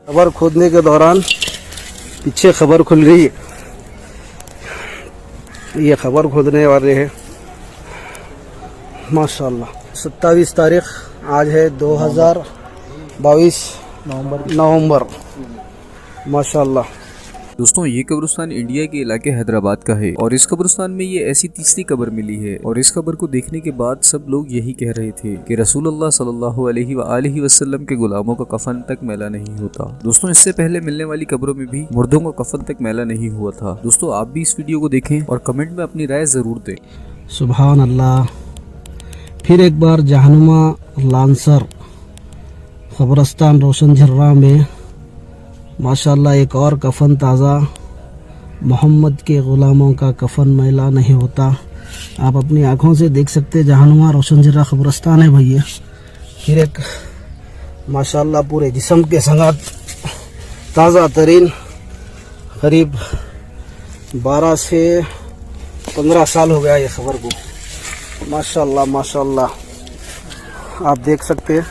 खबर खोदने के दौरान पीछे खबर खुल गई है। ये खबर खोदने वाले हैं माशाल्लाह। 27 तारीख आज है 2022 नवंबर माशाल्लाह। दोस्तों ये कब्रिस्तान इंडिया के इलाके हैदराबाद का है और इस कब्रिस्तान में ये ऐसी तीसरी कब्र मिली है और इस कब्र को देखने के बाद सब लोग यही कह रहे थे कि रसूलुल्लाह सल्लल्लाहु अलैहि वसल्लम के गुलामों का कफन तक मैला नहीं होता। दोस्तों इससे पहले मिलने वाली कब्रों में भी मुर्दों का कफन तक मैला नहीं हुआ था। दोस्तों आप भी इस वीडियो को देखें और कमेंट में अपनी राय जरूर दें। सुभान अल्लाह। फिर एक बार जहनुमा लांसर कब्रिस्तान रोशन झर्रा में माशाल्लाह एक और कफन ताज़ा। मोहम्मद के ग़ुलामों का कफन मैला नहीं होता। आप अपनी आँखों से देख सकते जहानुमा रोशन झर्रा कब्रिस्तान है भैया। फिर एक माशाल्लाह पूरे जिस्म के संगात ताज़ा तरीन करीब 12 से 15 साल हो गया ये खबर को। माशाल्लाह माशाल्लाह आप देख सकते हैं।